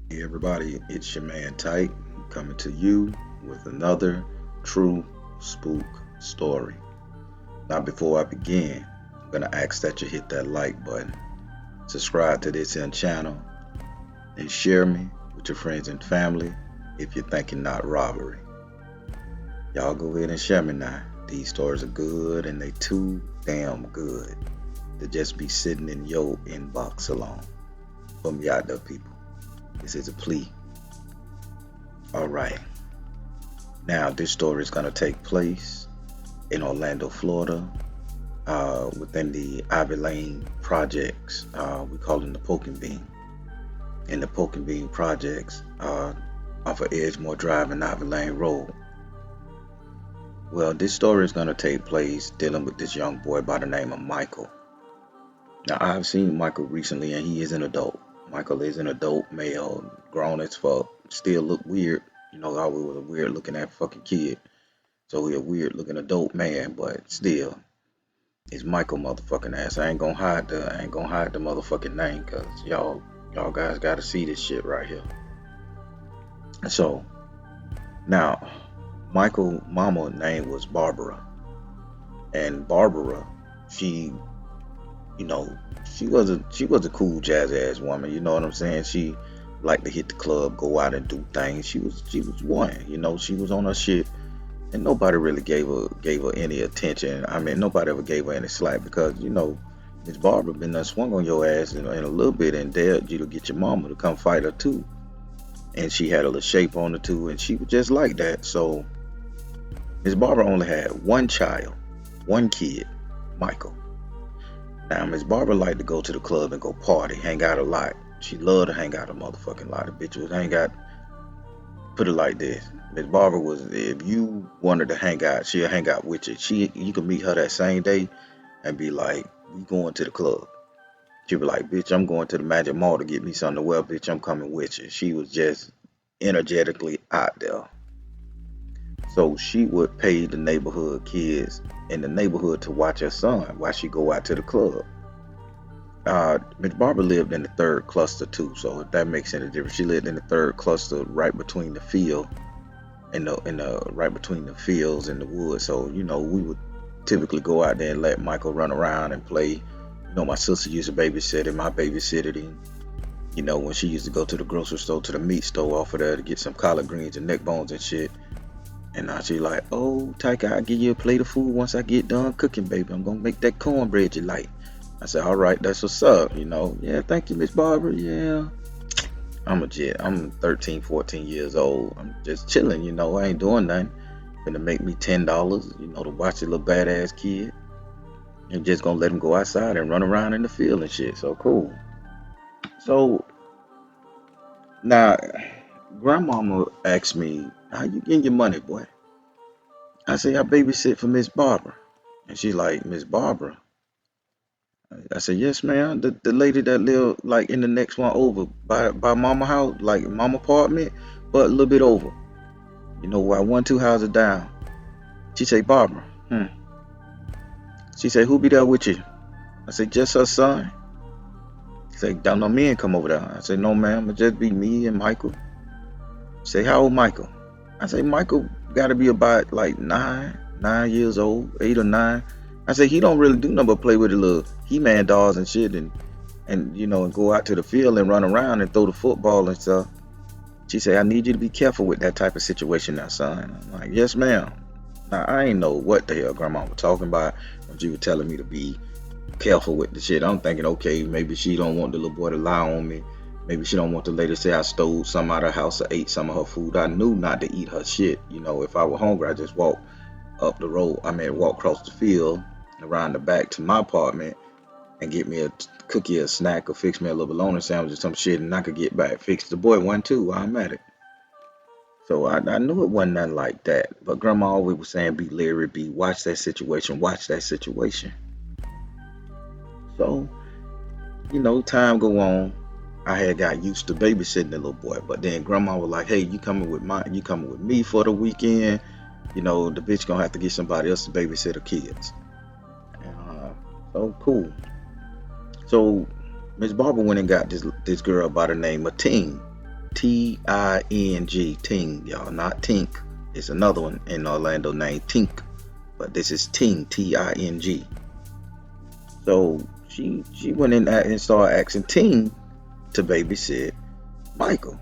Hey everybody, it's your man Tyke coming to you with another true spook story. Now, before I begin, I'm gonna ask that you hit that like button, subscribe to this channel, and share me with your friends and family if you're thinking not robbery. Y'all go ahead and share me now. These stories are good and they too damn good to just be sitting in your inbox alone. Put me out there, people. This is a plea. All right. Now, this story is going to take place in Orlando, Florida, within the Ivy Lane projects. We call them the Poking Bean. In the Poking Bean projects, off of Edgemore Drive and Ivy Lane Road. Well, this story is going to take place dealing with this young boy by the name of Michael. Now, I've seen Michael recently, and he is an adult. Michael is an adult male, grown as fuck. Still look weird. You know, always was a weird looking at fucking kid. So he a weird looking adult man, but still, it's Michael motherfucking ass. I ain't gonna hide the motherfucking name, cause y'all guys gotta see this shit right here. So now, Michael mama name was Barbara, and Barbara, she, you know, she was a cool jazz ass woman. You know what I'm saying? She liked to hit the club, go out and do things. She was one. You know, she was on her shit and nobody really gave her any attention. I mean, nobody ever gave her any slack because Miss Barbara been done swung on your ass in a little bit and dared you to get your mama to come fight her too. And she had a little shape on her too, and she was just like that. So Miss Barbara only had one child, one kid, Michael. Now Miss Barbara liked to go to the club and go party, hang out a lot. She loved to hang out a motherfucking lot. The bitch was hang out. Put it like this. Miss Barbara was if you wanted to hang out, she'll hang out with you. You could meet her that same day and be like, we going to the club. She'd be like, bitch, I'm going to the Magic Mall to get me something to wear, bitch, I'm coming with you. She was just energetically out there. So she would pay the neighborhood kids in the neighborhood to watch her son while she go out to the club. Miss Barbara lived in the third cluster too, so if that makes any difference, she lived in the third cluster right between the field in the right between the fields and the woods. So we would typically go out there and let Michael run around and play. My sister used to babysit him. I babysitted him. When she used to go to the grocery store, to the meat store off of there to get some collard greens and neck bones and shit. And now she like, oh, Taika, I'll give you a plate of food once I get done cooking, baby. I'm gonna make that cornbread you like. I said, all right, that's what's up. Yeah, thank you, Miss Barbara. Yeah, I'm a jet. I'm 13, 14 years old. I'm just chilling, I ain't doing nothing. Gonna make me $10, to watch a little badass kid. And just gonna let him go outside and run around in the field and shit. So cool. So now, grandmama asked me, how you getting your money, boy? I say, I babysit for Miss Barbara. And she like, Miss Barbara? I said, yes, ma'am. The lady that live like in the next one over by mama house, like mama apartment, but a little bit over. Where one, two houses down. She say, Barbara. She say, who be there with you? I say, just her son. She say, don't no men come over there. I say, no, ma'am. It just be me and Michael. She say, how old Michael? I say, Michael got to be about like 9 years old, 8 or 9. I say, he don't really do nothing but play with the little He-Man dolls and shit and go out to the field and run around and throw the football and stuff. She say, I need you to be careful with that type of situation now, son. I'm like, yes, ma'am. Now, I ain't know what the hell grandma was talking about when she was telling me to be careful with the shit. I'm thinking, okay, maybe she don't want the little boy to lie on me. Maybe she don't want the lady to say I stole some out of her house or ate some of her food. I knew not to eat her shit. If I were hungry, I just walk up the road. Walk across the field around the back to my apartment and get me a cookie, a snack, or fix me a little bologna sandwich or some shit, and I could get back. Fix the boy one too while I'm at it. So I knew it wasn't nothing like that. But grandma always was saying, be leery, watch that situation, watch that situation. So, time go on. I had got used to babysitting the little boy, but then grandma was like, hey, you coming with me for the weekend. The bitch gonna have to get somebody else to babysit her kids. So cool. So Miss Barbara went and got this girl by the name of T-I-N-G, Ting, y'all, not Tink. It's another one in Orlando named Tink, but this is Ting, T-I-N-G. So she went in and started asking Ting to babysit Michael.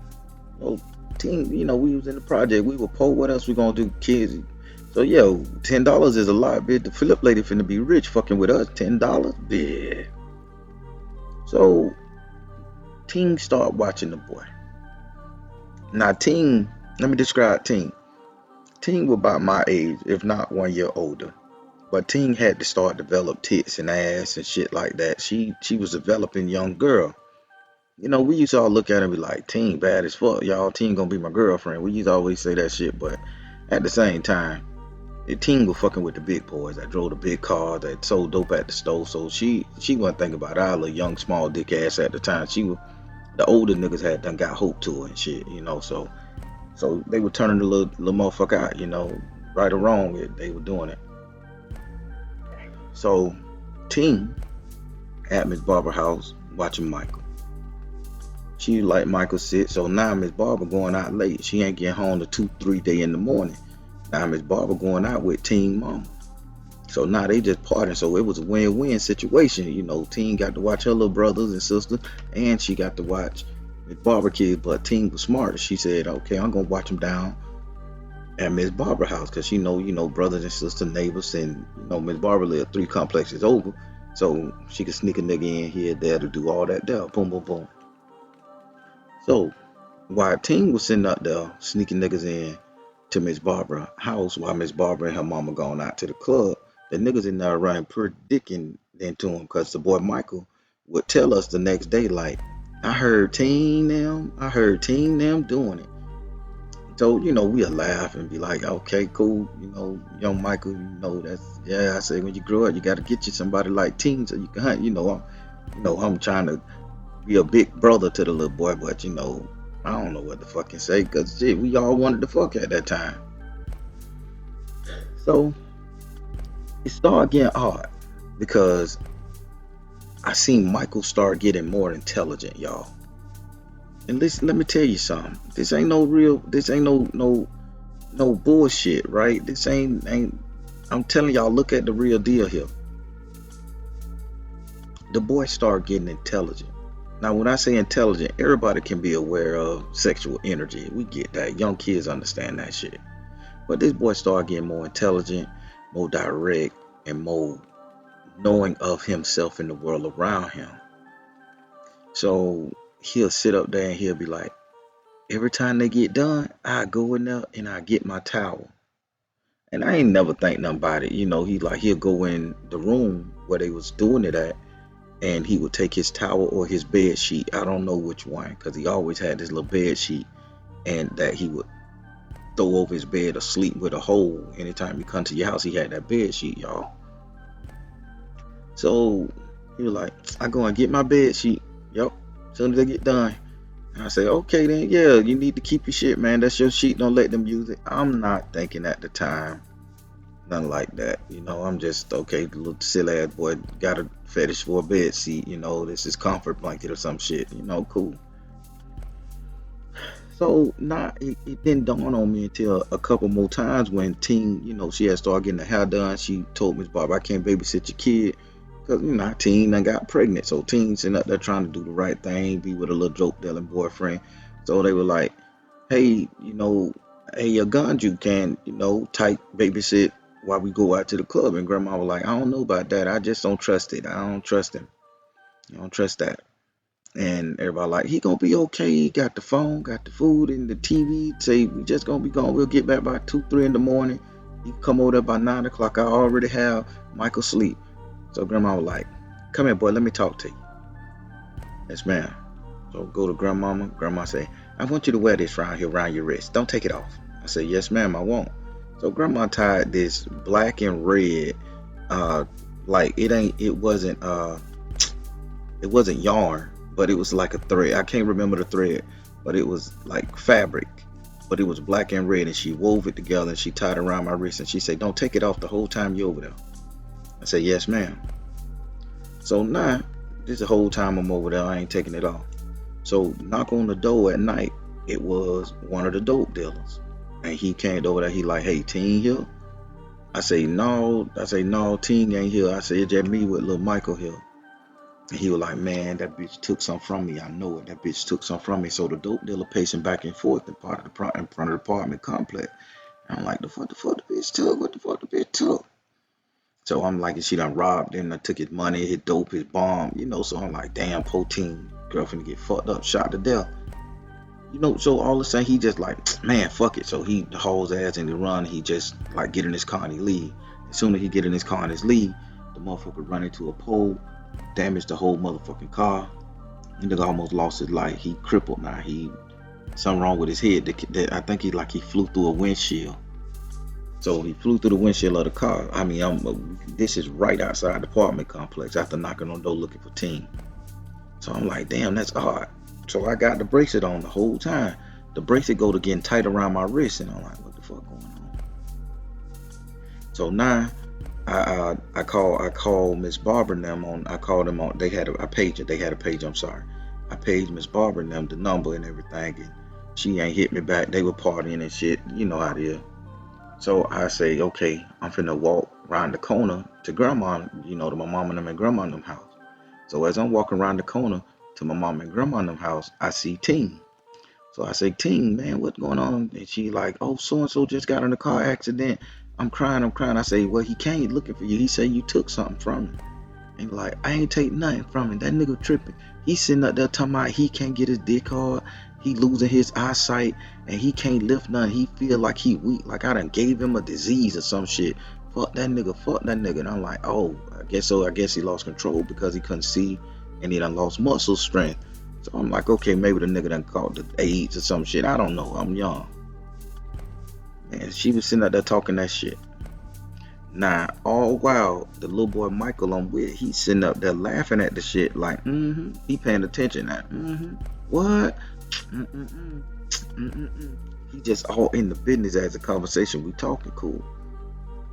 Well, Ting, we was in the project. We were poor. What else we gonna do, kids? So yo, $10 is a lot, bitch. The Philip lady finna be rich fucking with us. $10, yeah. So Ting start watching the boy. Now Ting, let me describe Ting. Ting was about my age, if not 1 year older. But Ting had to start develop tits and ass and shit like that. She was developing young girl. We used to all look at her and be like, Ting bad as fuck, y'all. Ting gonna be my girlfriend. We used to always say that shit, but at the same time, Ting was fucking with the big boys that drove the big car, that sold dope at the store. So she wasn't thinking about our little young small dick ass at the time. She was the older niggas had done got hope to her and shit, so they were turning the little motherfucker out, right or wrong, they were doing it. So Ting at Miss Barbara house watching Michael. She like Michael sit, so now Miss Barbara going out late. She ain't getting home to 2-3 day in the morning. Now Miss Barbara going out with Ting mama. So now they just partying. So it was a win-win situation. Ting got to watch her little brothers and sisters, and she got to watch Miss Barbara kids. But Ting was smarter. She said, "Okay, I'm gonna watch them down at Miss Barbara house, cause she know, brothers and sisters, neighbors, and Miss Barbara lived 3 complexes over, so she could sneak a nigga in here, there to do all that there. Boom, boom, boom." So while Ting was sitting up there sneaking niggas in to Miss Barbara house, while Miss Barbara and her mama going out to the club, the niggas in there running pretty dicking into him, because the boy Michael would tell us the next day, like, I heard Ting them doing it. So, we'll laugh and be like, okay, cool, young Michael, I say, when you grow up, you got to get you somebody like Ting so you can hunt. I'm trying to be a big brother to the little boy, but, I don't know what to fucking say, because shit, we all wanted to fuck at that time. So it started getting hard because I seen Michael start getting more intelligent, y'all. And listen, let me tell you something. This ain't no bullshit, right? This ain't I'm telling y'all, look at the real deal here. The boy started getting intelligent. Now, when I say intelligent, everybody can be aware of sexual energy. We get that. Young kids understand that shit. But this boy started getting more intelligent, more direct, and more knowing of himself and the world around him. So he'll sit up there and he'll be like, every time they get done, I go in there and I get my towel. And I ain't never think nothing about it. He'll go in the room where they was doing it at, and he would take his towel or his bed sheet. I don't know which one, because he always had this little bed sheet, and that he would throw over his bed or sleep with a hole. Anytime he come to your house, he had that bed sheet, y'all. So he was like, I go and get my bed sheet. Yep. As soon as they get done. And I say, okay then, yeah, you need to keep your shit, man. That's your sheet. Don't let them use it. I'm not thinking at the time nothing like that. I'm just, okay, the little silly ass boy got a fetish for a bed sheet. This is comfort blanket or some shit. Cool. So now it didn't dawn on me until a couple more times when Ting, she had started getting her hair done. She told Miss Barbara, I can't babysit your kid. Because, Ting done got pregnant. So Ting sitting up there trying to do the right thing, be with a little joke dealing boyfriend. So they were like, hey, hey, Ganju can, type babysit while we go out to the club. And Grandma was like, I don't know about that. I just don't trust it. I don't trust him. I don't trust that. And everybody like, he gonna be okay. He got the phone, got the food, and the TV. Say, we just gonna be gone. We'll get back by 2-3 in the morning. You can come over there by 9 o'clock. I already have Michael sleep. So Grandma was like, come here, boy, let me talk to you. Yes, ma'am. So go to Grandmama. Grandma say, I want you to wear this around here, around your wrist. Don't take it off. I say, yes, ma'am, I won't. So Grandma tied this black and red, like it wasn't yarn, but it was like a thread. I can't remember the thread, but it was like fabric, but it was black and red, and she wove it together and she tied it around my wrist, and she said, don't take it off the whole time you're over there. I said, yes, ma'am. So now, this the whole time I'm over there, I ain't taking it off. So knock on the door at night, It was one of the dope dealers. And he came over there, he like, hey, Teen here? I say, no, Teen ain't here. I say, it's just me with little Michael here. And he was like, man, that bitch took some from me. I know it. That bitch took some from me. So the dope dealer pacing back and forth in front of the apartment complex. And I'm like, the fuck the bitch took? What the fuck the bitch took? So I'm like, she done robbed him, I took his money, his dope, his bomb, so I'm like, damn, Poteen, girlfriend get fucked up, shot to death. So all of a sudden he just like, man, fuck it. So he hauls ass and he run, he just like get in his car and he leave. As soon as he get in his car and his leave, the motherfucker run into a pole, damaged the whole motherfucking car. The nigga almost lost his life. He crippled now. He something wrong with his head. I think he flew through a windshield. So he flew through the windshield of the car. I mean, this is right outside the apartment complex after knocking on the door looking for Teen. So I'm like, damn, that's odd. So I got the bracelet on the whole time. The bracelet go to getting tight around my wrist, and I'm like, what the fuck going on? So now I call Miss Barbara and them on. I called them on. They had a page. They had a page. I'm sorry. I paged Miss Barbara and them the number and everything, and she ain't hit me back. They were partying and shit. You know how it is. So I say, okay, I'm finna walk around the corner to grandma, to my mom and them and grandma and them house. So as I'm walking around the corner to my mom and grandma and them house, I see Teen. So I say, Teen, man, what's going on? And she like, oh, so and so just got in a car accident. I'm crying. I say, well, he came looking for you. He said you took something from him. And like, I ain't take nothing from him. That nigga tripping. He sitting up there talking about he can't get his dick hard. He losing his eyesight and he can't lift nothing. He feel like he weak. Like I done gave him a disease or some shit. Fuck that nigga. Fuck that nigga. And I'm like, oh, I guess so. I guess he lost control because he couldn't see and he done lost muscle strength. So I'm like, okay, maybe the nigga done caught the AIDS or some shit. I don't know. I'm young. And she was sitting up there talking that shit. Now, all while the little boy Michael I'm with, he's sitting up there laughing at the shit like, he paying attention at, what, mm-mm, mm-mm. He just all in the business as a conversation. We talking cool.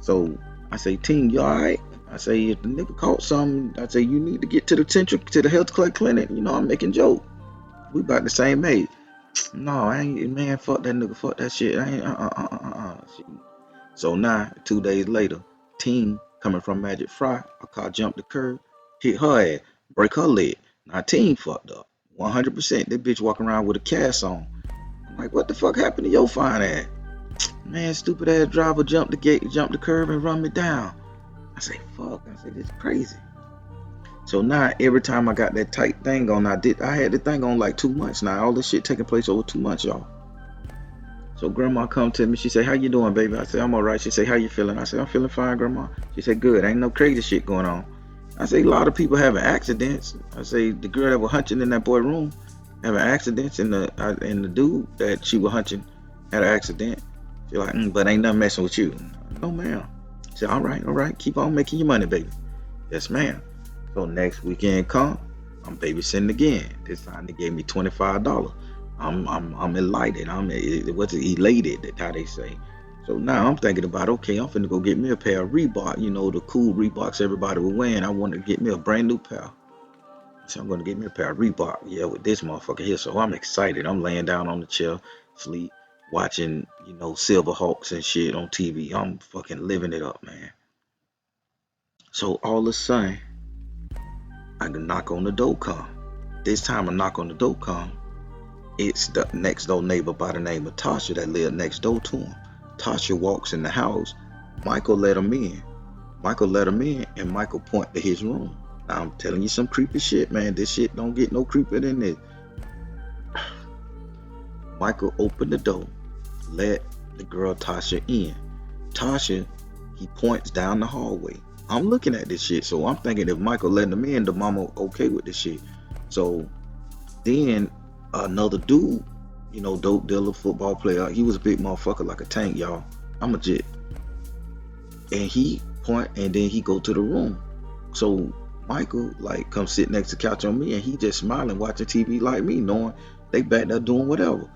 So I say, Teen, you all right? I say, if the nigga caught something, I say, you need to get to the health club clinic. I'm making joke. We about the same age. No, I ain't, man, fuck that nigga, fuck that shit. I ain't, So now, 2 days later, Teen coming from Magic Fry, a car jumped the curb, hit her ass, break her leg. Now Teen fucked up. 100%. That bitch walking around with a cast on. I'm like, what the fuck happened to your fine ass? Man, stupid ass driver jumped the gate, jumped the curb and run me down. I say, fuck. I say, this is crazy. So now every time I got that tight thing on, I had the thing on like 2 months now. All this shit taking place over 2 months, y'all. So grandma come to me, she say, how you doing, baby? I say, I'm all right. She say, how you feeling? I say, I'm feeling fine, grandma. She said, good, ain't no crazy shit going on. I say, a lot of people having accidents. I say, the girl that was hunching in that boy room having accidents, and the dude that she was hunching had an accident. She like, but ain't nothing messing with you. No, ma'am. She said, all right, keep on making your money, baby. Yes, ma'am. So next weekend come, I'm babysitting again. This time they gave me $25. I'm elated. Elated. That's how they say. So now I'm thinking about, okay, I'm finna go get me a pair of Reebok. The cool Reeboks everybody was wearing. I want to get me a brand new pair. So I'm gonna get me a pair of Reebok. Yeah, with this motherfucker here. So I'm excited. I'm laying down on the chair, sleep, watching Silverhawks and shit on TV. I'm fucking living it up, man. So all of a sudden, I can knock on the door come. This time I knock on the door come. It's the next door neighbor by the name of Tasha that lived next door to him. Tasha walks in the house. Michael let him in. And Michael point to his room. Now, I'm telling you some creepy shit, man. This shit don't get no creepier than this. Michael opened the door, let the girl Tasha in. Tasha, he points down the hallway. I'm looking at this shit, so I'm thinking if Michael letting him in, the mama okay with this shit. So then another dude, dope dealer, football player. He was a big motherfucker like a tank, y'all. I'm a jet. And he point and then he go to the room. So Michael like come sit next to the couch on me and he just smiling watching TV like me, knowing they back there doing whatever.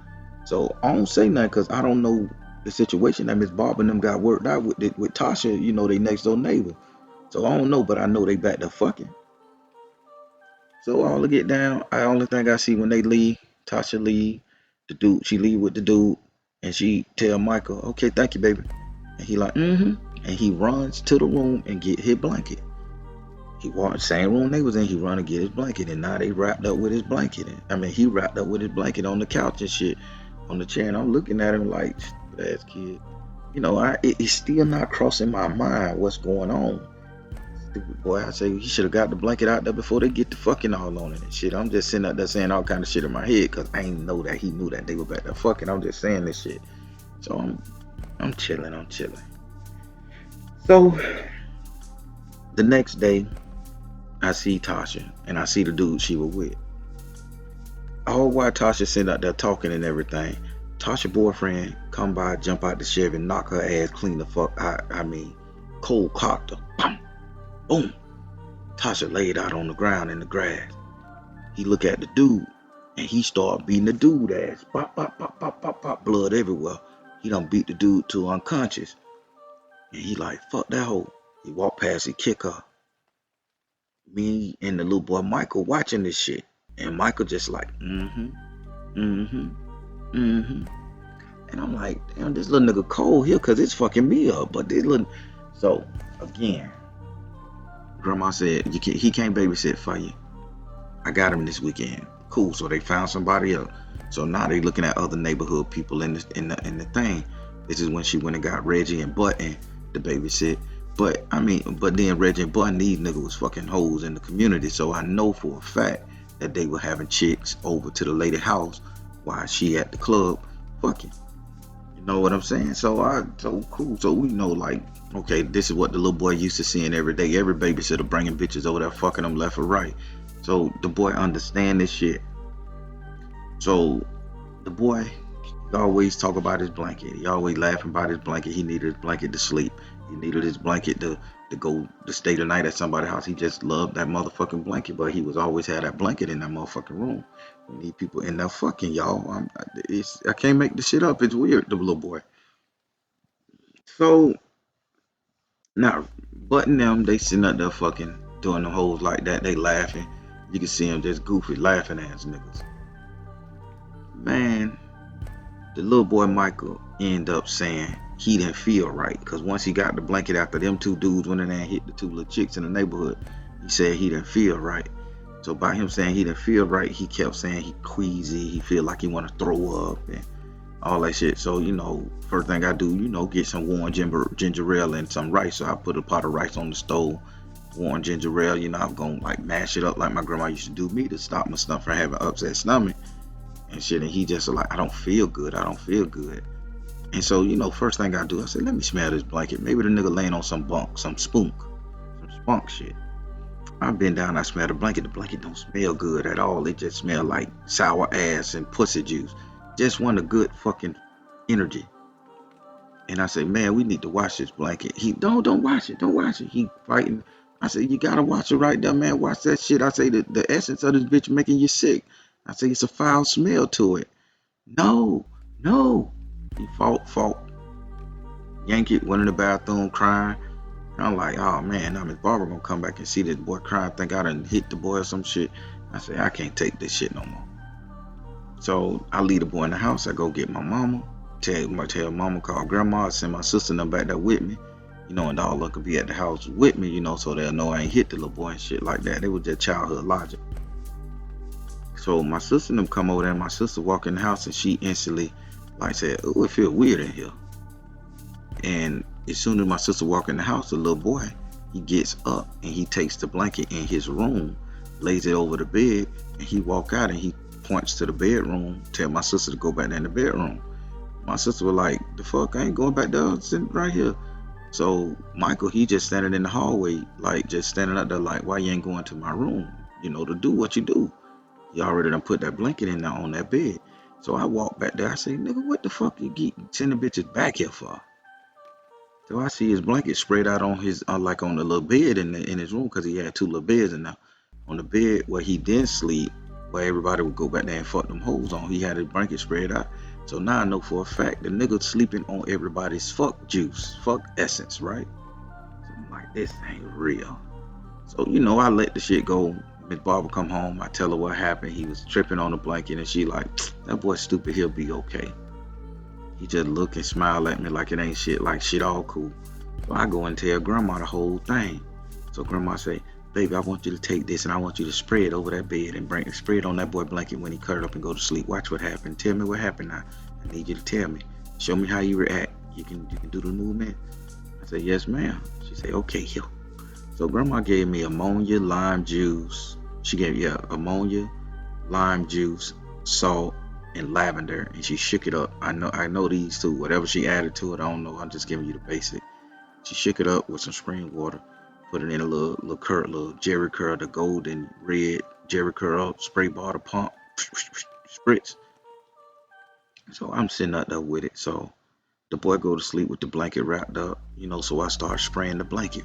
So I don't say nothing because I don't know the situation that Miss Barb and them got worked out with Tasha, they next door neighbor. So I don't know, but I know they back there fucking. So all to get down, I only thing I see when they leave, Tasha leave, The dude, she leave with the dude, and she tell Michael, "Okay, thank you, baby." And he like, mm-hmm. And he runs to the room and get his blanket. He walked same room they was in. He run and get his blanket, and now they wrapped up with his blanket. And, I mean, he wrapped up with his blanket on the couch and shit, on the chair. And I'm looking at him like, stupid ass kid. It's still not crossing my mind what's going on. Stupid boy, I say he should have got the blanket out there before they get the fucking all on it and shit. I'm just sitting out there saying all kind of shit in my head because I ain't know that he knew that they were back there fucking. I'm just saying this shit. So I'm chilling. I'm chilling. So the next day, I see Tasha and I see the dude she was with. All while Tasha sitting out there talking and everything, Tasha boyfriend come by, jump out the Chevy, knock her ass clean the fuck out. I mean, cold cocked her. Boom, boom. Tasha laid out on the ground in the grass. He look at the dude and he start beating the dude ass. Pop, pop, pop, pop, pop, pop, blood everywhere. He done beat the dude to unconscious. And he like, fuck that hoe. He walk past, he kick her. Me and the little boy Michael watching this shit. And Michael just like, mm-hmm, mm-hmm, mm-hmm. And I'm like, damn, this little nigga cold here because it's fucking me up. But this little... So, again, grandma said, he can't babysit for you. I got him this weekend. Cool. So they found somebody else. So now they looking at other neighborhood people in the thing. This is when she went and got Reggie and Button to babysit. But then Reggie and Button, these niggas was fucking hoes in the community. So I know for a fact that they were having chicks over to the lady house while she at the club fucking. You know what I'm saying? So cool. So we know, like, okay, this is what the little boy used to seeing every day. Every babysitter bringing bitches over there fucking them left or right. So the boy understand this shit. So the boy, he always talk about his blanket. He always laughing about his blanket. He needed his blanket to sleep. He needed his blanket to go to stay the night at somebody's house. He just loved that motherfucking blanket, but he was always had that blanket in that motherfucking room. We need people in there fucking, y'all. I can't make this shit up. It's weird, the little boy. So now, Button them, they sitting up there fucking doing the hoes like that. They laughing. You can see them just goofy laughing ass niggas. Man, the little boy Michael end up saying he didn't feel right because once he got the blanket after them two dudes went in there and hit the two little chicks in the neighborhood, he said he didn't feel right. So by him saying he didn't feel right, he kept saying he queasy, he feel like he want to throw up and all that shit. So, first thing I do, get some warm ginger ale and some rice. So I put a pot of rice on the stove, warm ginger ale. I'm gonna like mash it up like my grandma used to do me to stop my stomach from having upset stomach and shit. And he just like, I don't feel good. And so, first thing I do, I said, let me smell this blanket. Maybe the nigga laying on some spunk shit. I been down, I smell the blanket. The blanket don't smell good at all. It just smell like sour ass and pussy juice. Just want a good fucking energy. And I say, man, we need to wash this blanket. He, don't wash it. Don't wash it. He fighting. I say, you gotta watch it right there, man. Watch that shit. I say, the essence of this bitch making you sick. I say, it's a foul smell to it. No. He fought. Yank it, went in the bathroom crying. And I'm like, oh man, now Miss Barbara gonna come back and see this boy crying, think I done hit the boy or some shit. I say, I can't take this shit no more. So I leave the boy in the house. I go get my mama. Tell mama, call grandma, send my sister and them back there with me. And all of them could be at the house with me, so they'll know I ain't hit the little boy and shit like that. It was just childhood logic. So my sister and them come over there, and my sister walk in the house and she instantly like said, oh, it feel weird in here. And as soon as my sister walk in the house, the little boy, he gets up and he takes the blanket in his room, lays it over the bed, and he walk out and he points to the bedroom, tell my sister to go back there in the bedroom. My sister was like, the fuck, I ain't going back there, I'm sitting right here. So Michael, he just standing in the hallway, like just standing up there like, why you ain't going to my room, to do what you do. You already done put that blanket in there on that bed. So I walk back there, I say, nigga, what the fuck you sending bitches back here for? So I see his blanket spread out on his, like on the little bed in his room, because he had two little beds in there. On the bed where he didn't sleep, where everybody would go back there and fuck them hoes on, he had his blanket spread out. So now I know for a fact the nigga sleeping on everybody's fuck juice, fuck essence, right? So I'm like, this ain't real. So I let the shit go. Miss Barbara come home. I tell her what happened. He was tripping on the blanket, and she like, that boy stupid. He'll be okay. He just look and smile at me like it ain't shit. Like shit all cool. So I go and tell Grandma the whole thing. So Grandma say, baby, I want you to take this and I want you to spray it over that bed and spray it on that boy blanket when he curl up and go to sleep. Watch what happened. Tell me what happened now. I need you to tell me. Show me how you react. You can do the movement. I said, yes, ma'am. She said, okay, here. So Grandma gave me ammonia, lime juice. She gave me ammonia, lime juice, salt, and lavender, and she shook it up. I know these two. Whatever she added to it, I don't know. I'm just giving you the basic. She shook it up with some spring water, put it in a little Jerry Curl, the golden red Jerry Curl spray bottle pump, spritz. So I'm sitting out there with it. So the boy go to sleep with the blanket wrapped up, so I start spraying the blanket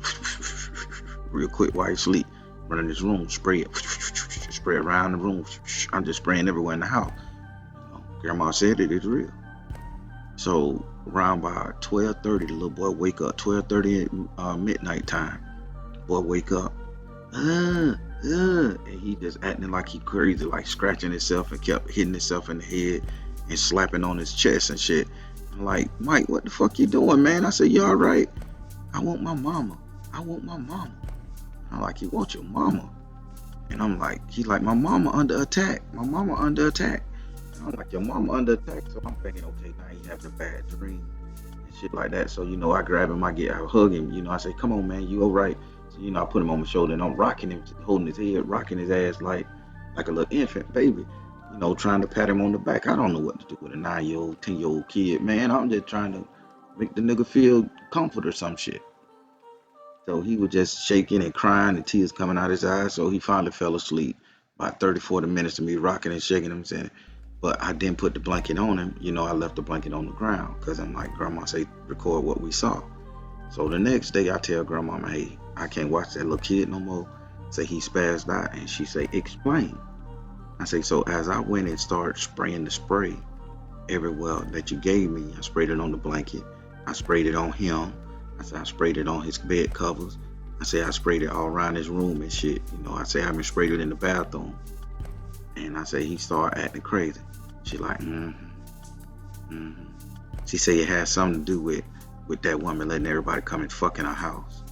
real quick while he sleep. Run in his room, spray it, spray it around the room. I'm just spraying everywhere in the house. Grandma said it is real. So around by 12:30, the little boy wake up. 12:30 midnight time. Boy wake up. And he just acting like he crazy, like scratching himself and kept hitting himself in the head and slapping on his chest and shit. I'm like, Mike, what the fuck you doing, man? I said, you all right? I want my mama. I'm like, you want your mama? And I'm like, he's like, my mama under attack. My mama under attack. And I'm like, your mama under attack. So I'm thinking, okay, now he having a bad dream and shit like that. So, I grab him, I hug him, I say, come on, man, you all right? So, I put him on my shoulder and I'm rocking him, holding his head, rocking his ass like a little infant baby, trying to pat him on the back. I don't know what to do with a 9-year-old, 10-year-old kid, man. I'm just trying to make the nigga feel comfort or some shit. So he was just shaking and crying and tears coming out his eyes. So he finally fell asleep. About 30, 40 minutes of me rocking and shaking him, saying, but I didn't put the blanket on him. I left the blanket on the ground because I'm like, Grandma say, record what we saw. So the next day I tell Grandma, hey, I can't watch that little kid no more. Say he spazzed out, and she say, explain. I say, so as I went and started spraying the spray everywhere that you gave me, I sprayed it on the blanket. I sprayed it on him. I said, I sprayed it on his bed covers. I say, I sprayed it all around his room and shit. I say, I even sprayed it in the bathroom. And I say, he started acting crazy. She like, She say it had something to do with that woman letting everybody come and fuck in her house.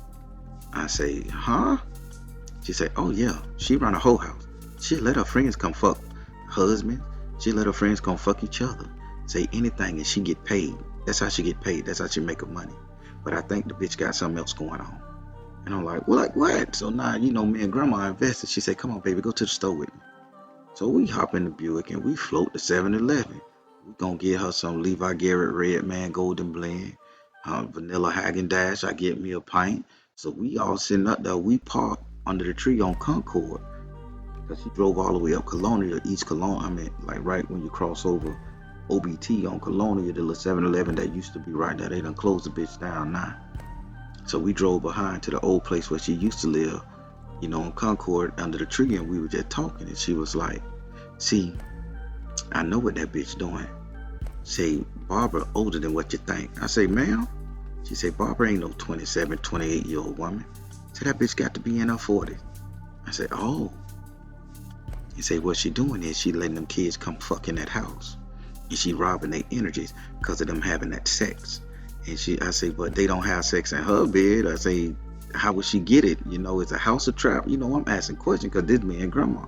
I say, huh? She say, oh yeah, she run a whole house. She let her friends come fuck husbands. She let her friends come fuck each other. Say anything and she get paid. That's how she get paid. That's how she make her money. But I think the bitch got something else going on. And I'm like, well, like what? So now, me and Grandma invested. She said, come on, baby, go to the store with me. So we hop in the Buick and we float to 7-Eleven. We gonna get her some Levi Garrett Red Man Golden Blend, vanilla Häagen-Dazs. I get me a pint. So we all sitting up there. We parked under the tree on Concord. Because she drove all the way up Colonia, East Colonia. I mean, like right when you cross over OBT on Colonia, the little 7-Eleven that used to be right there. They done closed the bitch down now. So we drove behind to the old place where she used to live, on Concord under the tree, and we were just talking, and she was like, see, I know what that bitch doing. Say, Barbara older than what you think. I say, ma'am? She say, Barbara ain't no 27, 28-year-old woman. Say, that bitch got to be in her 40s. I say, oh. And say, what she doing is she letting them kids come fuck in that house. And she robbing their energies because of them having that sex. And I say, but they don't have sex in her bed. I say, how would she get it? It's a house of trap. I'm asking questions because this me and Grandma.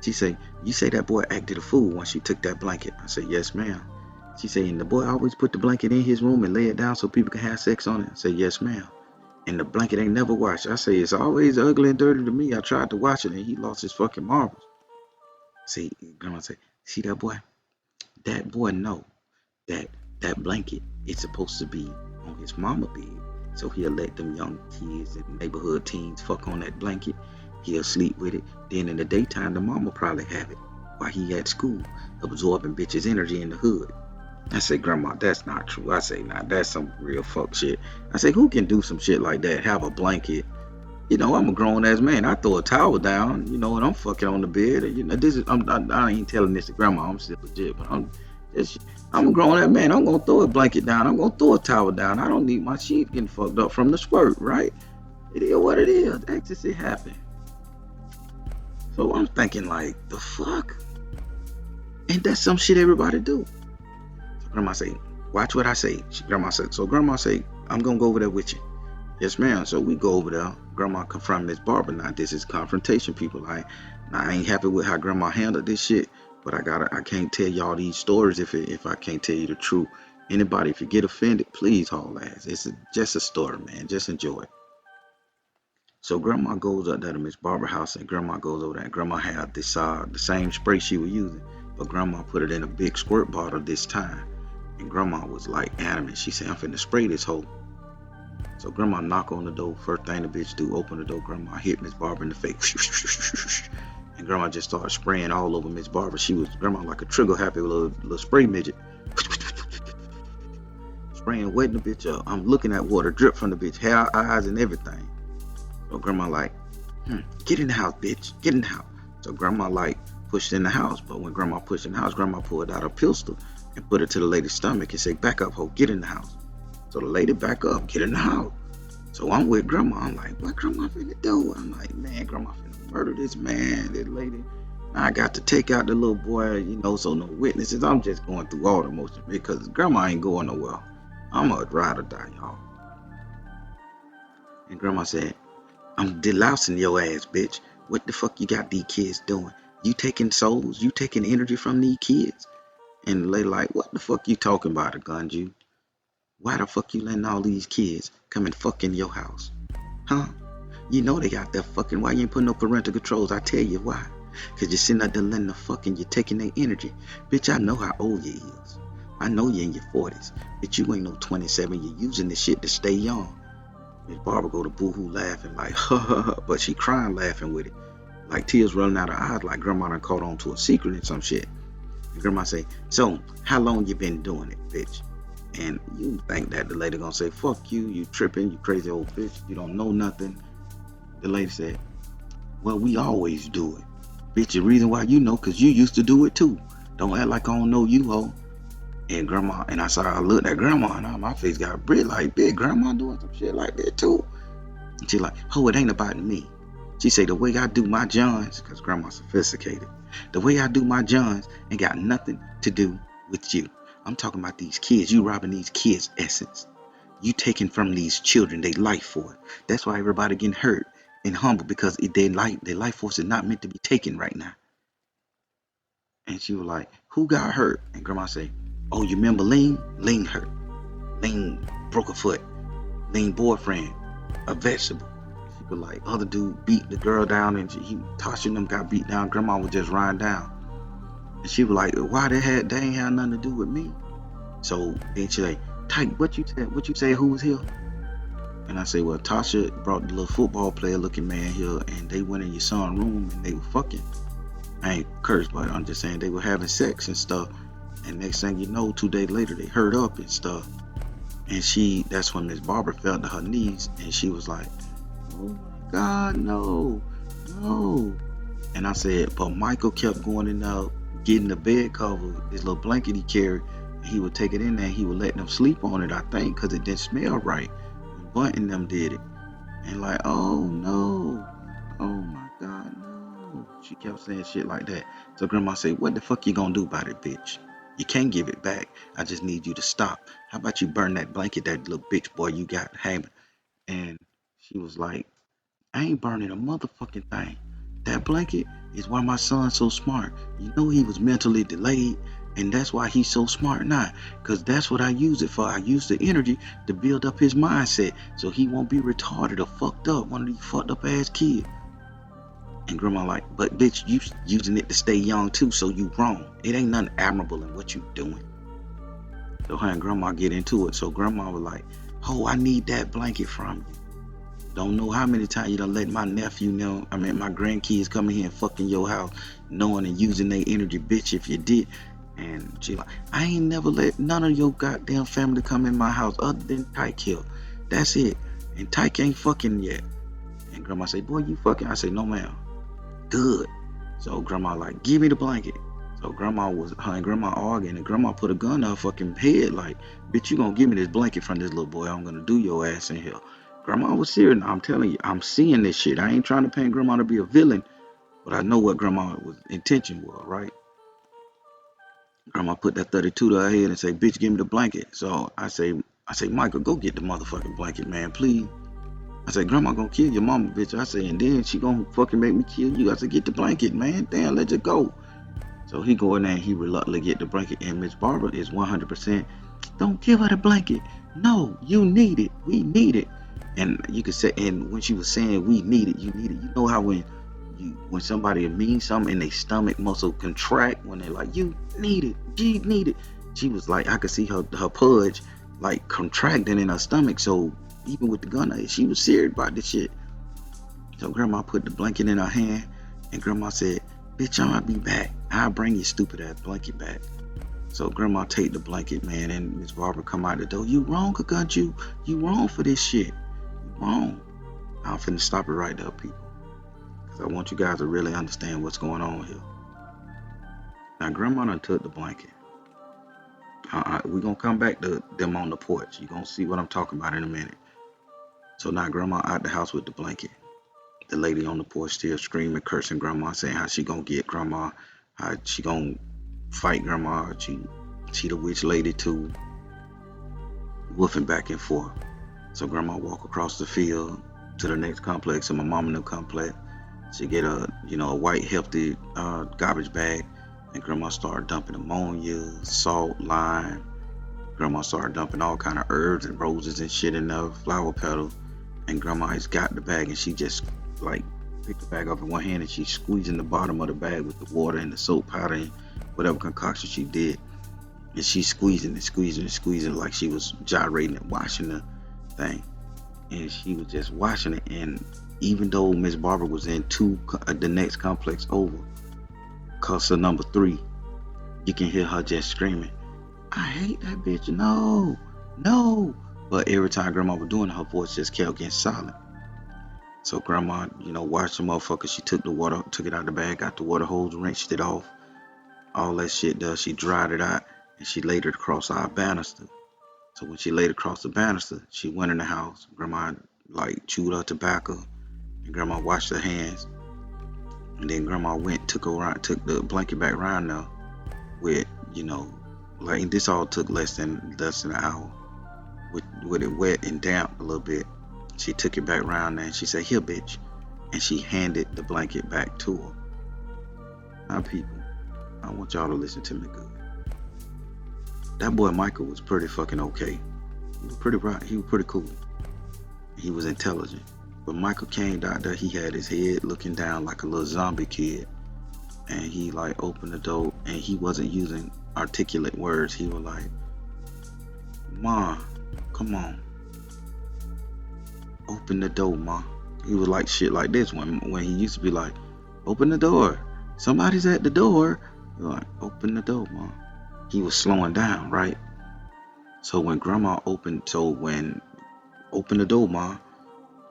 She say, you say that boy acted a fool once you took that blanket. I say, yes, ma'am. She say, and the boy always put the blanket in his room and lay it down so people can have sex on it. I say, yes, ma'am. And the blanket ain't never washed. I say, it's always ugly and dirty to me. I tried to wash it and he lost his fucking marbles. See, Grandma say, see that boy? That boy know that blanket is supposed to be on his mama bed. So he'll let them young kids and neighborhood teens fuck on that blanket. He'll sleep with it. Then in the daytime, the mama probably have it while he at school, absorbing bitches' energy in the hood. I say, Grandma, that's not true. I say, nah, that's some real fuck shit. I say, who can do some shit like that? Have a blanket? I'm a grown ass man. I throw a towel down, and I'm fucking on the bed. This is I ain't telling this to Grandma. I'm still legit, but I'm a grown ass man. I'm gonna throw a blanket down. I'm gonna throw a towel down. I don't need my sheet getting fucked up from the squirt, right? It is what it is. Actually, it happened. So I'm thinking like, the fuck? Ain't that some shit everybody do? So grandma say, watch what I say. Grandma said, so grandma say, I'm gonna go over there with you. Yes, ma'am. So we go over there. Grandma confront Miss Barbara. Now this is confrontation, people. Like, now I ain't happy with how grandma handled this shit, but I can't tell y'all these stories if I can't tell you the truth. Anybody, if you get offended, please haul ass. Just a story, man. Just enjoy it. So grandma goes up there to Miss Barbara's house, and grandma goes over there, and grandma had this the same spray she was using, but grandma put it in a big squirt bottle this time. And grandma was like adamant. She said, I'm finna spray this hole. So grandma knock on the door. First thing the bitch do, open the door. Grandma hit Miss Barbara in the face. And grandma just started spraying all over Miss Barbara. Grandma like a trigger happy little spray midget. Spraying, wetting the bitch up. I'm looking at water drip from the bitch, hair, eyes, and everything. So grandma like, get in the house, bitch. Get in the house. So grandma like pushed in the house. But when grandma pushed in the house, grandma pulled out a pistol and put it to the lady's stomach and said, back up, ho, get in the house. So the lady back up, get in the house. So I'm with grandma. I'm like, what grandma finna do? I'm like, man, grandma finna murder this man, this lady. I got to take out the little boy, so no witnesses. I'm just going through all the motions because grandma ain't going nowhere. I'm a ride or die, y'all. And grandma said, I'm delousing your ass, bitch. What the fuck you got these kids doing? You taking souls? You taking energy from these kids? And the lady like, what the fuck you talking about, Gunju? Why the fuck you letting all these kids come and fuck in your house? Huh? You know they out there fucking. Why you ain't putting no parental controls? I tell you why. Cause you're sitting out there letting the fucking, you're taking their energy. Bitch, I know how old you is. I know you're in your 40s. Bitch, you ain't no 27. You're using this shit to stay young. Miss Barbara go to boohoo laughing like, but she crying laughing with it. Like tears running out her eyes like grandma done caught on to a secret and some shit. And grandma say, so how long you been doing it, bitch? And you think that the lady gonna say, fuck you, you tripping, you crazy old bitch, you don't know nothing. The lady said, well, we always do it. Bitch, the reason why you know, cause you used to do it too. Don't act like I don't know you, ho. And grandma, and I looked at grandma and my face got red like, big grandma doing some shit like that too. And she like, oh, it ain't about me. She say the way I do my Johns, cause grandma's sophisticated. The way I do my Johns ain't got nothing to do with you. I'm talking about these kids. You robbing these kids' essence. You taking from these children their life for it. That's why everybody getting hurt and humble because their life force is not meant to be taken right now. And she was like, who got hurt? And grandma say, oh, you remember Lean? Lean hurt. Lean broke a foot. Lean boyfriend, a vegetable. She was like, other dude beat the girl down and Tasha and them got beat down. Grandma was just riding down. And she was like, why they ain't had nothing to do with me? So then she like, Tyke, what you say, who was here? And I say, well, Tasha brought the little football player looking man here and they went in your son's room and they were fucking. I ain't cursed, but I'm just saying they were having sex and stuff. And next thing you know, 2 days later, they hurt up and stuff. And that's when Miss Barbara fell to her knees and she was like, oh my God, no. And I said, but Michael kept going in there, getting the bed cover, this little blanket he carried. He would take it in there and he would let them sleep on it, I think, because it didn't smell right. And Bunt and them did it. And like, oh no. Oh my God, no. She kept saying shit like that. So grandma said, what the fuck you gonna do about it, bitch? You can't give it back. I just need you to stop. How about you burn that blanket, that little bitch boy you got hanging? And she was like, I ain't burning a motherfucking thing. That blanket is why my son's so smart. You know he was mentally delayed, and that's why he's so smart now. Because that's what I use it for. I use the energy to build up his mindset so he won't be retarded or fucked up, one of these fucked up ass kids. And grandma like, but bitch, you using it to stay young too, so you wrong. It ain't nothing admirable in what you doing. So her and grandma get into it. So grandma was like, oh, I need that blanket from you. Don't know how many times you done let my nephew know, my grandkids come in here and fuck in your house, knowing and using their energy, bitch, if you did. And she like, I ain't never let none of your goddamn family come in my house other than Tyke here. That's it. And Tyke ain't fucking yet. And grandma say, boy, you fucking? I say, no, ma'am. Good. So grandma like, give me the blanket. So her and grandma arguing, and grandma put a gun to her fucking head like, bitch, you gonna give me this blanket from this little boy, I'm gonna do your ass in here. Grandma was serious. I'm telling you, I'm seeing this shit. I ain't trying to paint grandma to be a villain, But I know what grandma was intention was, right? Grandma put that 32 to her head and say, bitch, give me the blanket. So I say, Michael, go get the motherfucking blanket, man, please. I said, Grandma gonna kill your mama, bitch. I say, and then she gonna fucking make me kill you. I said, get the blanket, man. Damn, let it go. So he go in there and he reluctantly get the blanket. And Miss Barbara is 100%. Don't give her the blanket. No, you need it. We need it. And you could say, and when she was saying we need it, you need it. You know how when somebody means something and their stomach muscle contract when they're like, you need it, you need it. She was like, I could see her pudge like contracting in her stomach. So even with the gun, she was serious about this shit. So grandma put the blanket in her hand and grandma said, bitch, I'll be back. I'll bring your stupid ass blanket back. So grandma take the blanket, man, and Miss Barbara come out the door. You wrong, Gunju. You wrong for this shit. You wrong. I'm finna stop it right there, people. Because I want you guys to really understand what's going on here. Now, grandma done took the blanket. We're going to come back to them on the porch. You're going to see what I'm talking about in a minute. So now grandma out the house with the blanket. The lady on the porch still screaming, cursing grandma, saying how she gonna get grandma, how she gonna fight grandma. She the witch lady too, woofing back and forth. So grandma walk across the field to the next complex, and my mom in the complex. She get a white healthy garbage bag, and grandma started dumping ammonia, salt, lime. Grandma started dumping all kind of herbs and roses and shit in the flower petals. And grandma has got the bag and she just like picked the bag up in one hand and she's squeezing the bottom of the bag with the water and the soap powder and whatever concoction she did. And she's squeezing and squeezing and squeezing like she was gyrating and washing the thing. And she was just washing it. And even though Miss Barbara was in the next complex over, cluster number 3, you can hear her just screaming, I hate that bitch. No, no. But every time grandma was doing it, her voice just kept getting silent. So grandma, washed the motherfucker. She took it out of the bag, got the water hose, wrenched it off. All that shit does. She dried it out and she laid it across our banister. So when she laid it across the banister, she went in the house. Grandma like chewed her tobacco and grandma washed her hands. And then grandma took the blanket back around now with, like this all took less than an hour. With it wet and damp a little bit. She took it back around there and she said, here, bitch. And she handed the blanket back to her. Now, people, I want y'all to listen to me good. That boy Michael was pretty fucking okay. He was pretty right. He was pretty cool. He was intelligent. But Michael came out there, he had his head looking down like a little zombie kid. And he like opened the door and he wasn't using articulate words. He was like, Ma, come on. Open the door, Ma. He was like shit like this when he used to be like, open the door. Somebody's at the door. You're like, open the door, Ma. He was slowing down, right? So when open the door, Ma,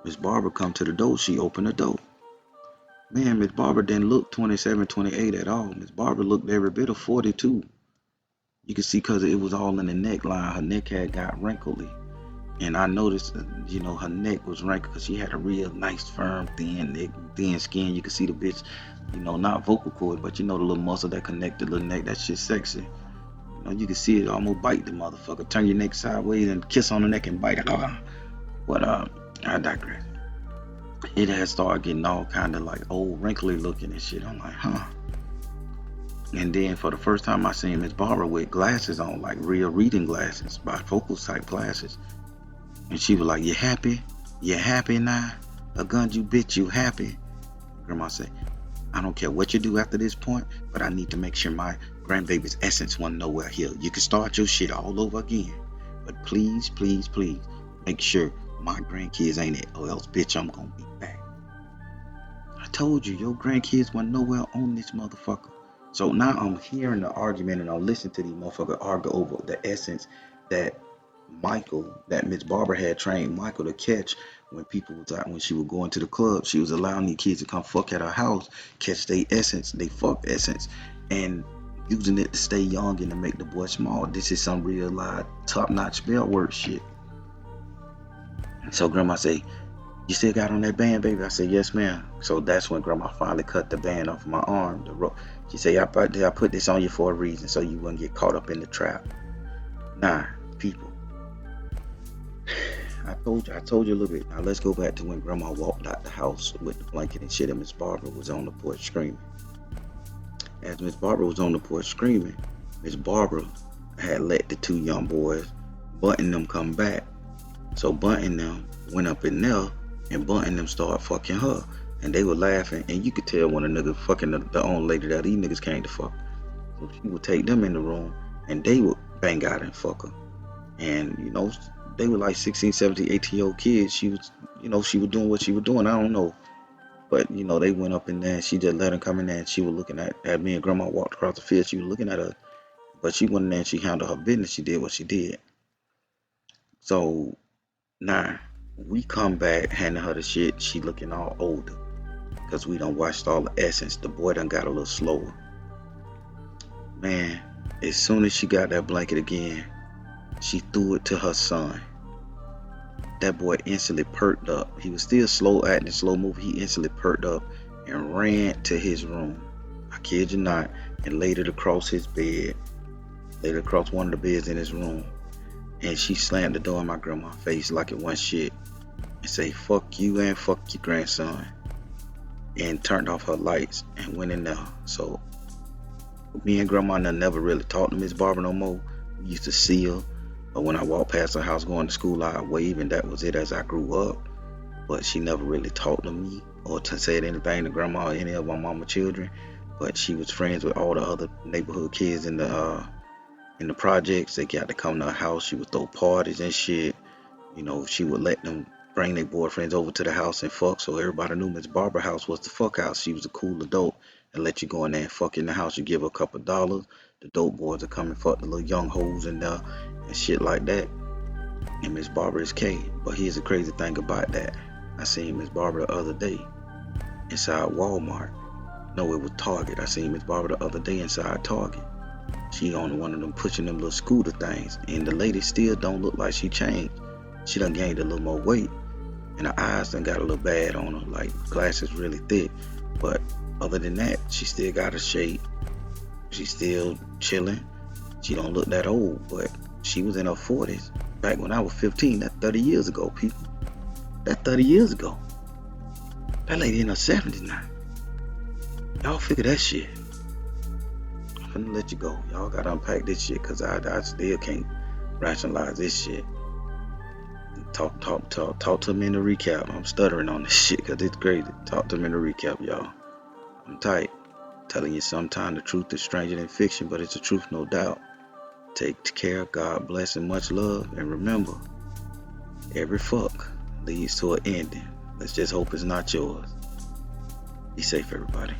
Miss Barbara come to the door, she opened the door. Man, Miss Barbara didn't look 27, 28 at all. Miss Barbara looked every bit of 42. You can see because it was all in the neckline. Her neck had got wrinkly. And I noticed, her neck was wrinkled because she had a real nice, firm, thin neck, thin skin. You could see the bitch, not vocal cord, but the little muscle that connected the little neck. That shit sexy. You can see it almost bite the motherfucker. Turn your neck sideways and kiss on the neck and bite it. But I digress. It had started getting all kind of like old, wrinkly looking and shit. I'm like, huh. And then for the first time I seen Miss Barbara with glasses on, like real reading glasses, bifocals type glasses. And she was like, you happy? You happy now? A gun you bitch, you happy? Grandma said, I don't care what you do after this point, but I need to make sure my grandbaby's essence wasn't nowhere here. You can start your shit all over again. But please, please, please, make sure my grandkids ain't it, or else bitch, I'm gonna be back. I told you, your grandkids wasn't nowhere on this motherfucker. So now I'm hearing the argument and I'm listening to these motherfuckers argue over the essence that Miss Barbara had trained Michael to catch when people was out, when she was going to the club. She was allowing these kids to come fuck at her house, catch their essence, they fuck essence, and using it to stay young and to make the boy small. This is some real top-notch spell work shit. So grandma say, You still got on that band, baby? I said, yes, ma'am. So that's when grandma finally cut the band off my arm, the rope. She said, I put this on you for a reason, so you wouldn't get caught up in the trap. Nah, people. I told you a little bit. Now let's go back to when grandma walked out the house with the blanket and shit, and Miss Barbara was on the porch screaming. As Miss Barbara was on the porch screaming, Miss Barbara had let the two young boys, Bunting them, come back. So Bunting them went up in there, and Bunting them started fucking her. And they were laughing, and you could tell when a nigga fucking the old lady that these niggas came to fuck. So she would take them in the room, and they would bang out and fuck her. And, you know, they were like 16, 17, 18-year-old kids. She was, you know, she was doing what she was doing. I don't know. But, you know, they went up in there, and she just let her come in there, and she was looking at me, and grandma walked across the field. She was looking at her, but she went in there and she handled her business. She did what she did. So now we come back handing her the shit. She looking all older because we done watched all the Essence. The boy done got a little slower. Man, as soon as she got that blanket again, she threw it to her son. That boy instantly perked up. He was still slow acting, slow moving. He instantly perked up and ran to his room. I kid you not, and laid it across his bed, laid it across one of the beds in his room. And she slammed the door in my grandma's face like it wasn't shit and say, fuck you and fuck your grandson. And turned off her lights and went in there. So me and grandma never really talked to Miss Barbara no more. We used to see her. But when I walked past her house going to school, I'd wave, and that was it as I grew up. But she never really talked to me or said anything to grandma or any of my mama children. But she was friends with all the other neighborhood kids in the projects. They got to come to her house. She would throw parties and shit. You know, she would let them bring their boyfriends over to the house and fuck. So everybody knew Miss Barbara's house was the fuck house. She was a cool adult and let you go in there and fuck in the house. You give her a couple of dollars. The dope boys would come and fuck the little young hoes in there and shit like that. And Miss Barbara is K. But here's the crazy thing about that. I seen Miss Barbara the other day inside Walmart. No, it was Target. I seen Miss Barbara the other day inside Target. She on one of them pushing them little scooter things. And the lady still don't look like she changed. She done gained a little more weight. And her eyes done got a little bad on her. Like, glasses really thick. But other than that, she still got her shape. She still chilling. She don't look that old. But she was in her 40s. Back when I was 15. That's 30 years ago, people. That's 30 years ago. That lady in her 70s now. Y'all figure that shit. I'm finna let you go. Y'all gotta unpack this shit, cause I still can't rationalize this shit. Talk to me in the recap. I'm stuttering on this shit, cause it's crazy. Talk to me in the recap, y'all. I'm tight. Telling you sometime the truth is stranger than fiction, but it's the truth, no doubt. Take care, God bless, and much love. And remember, every fuck leads to an ending. Let's just hope it's not yours. Be safe, everybody.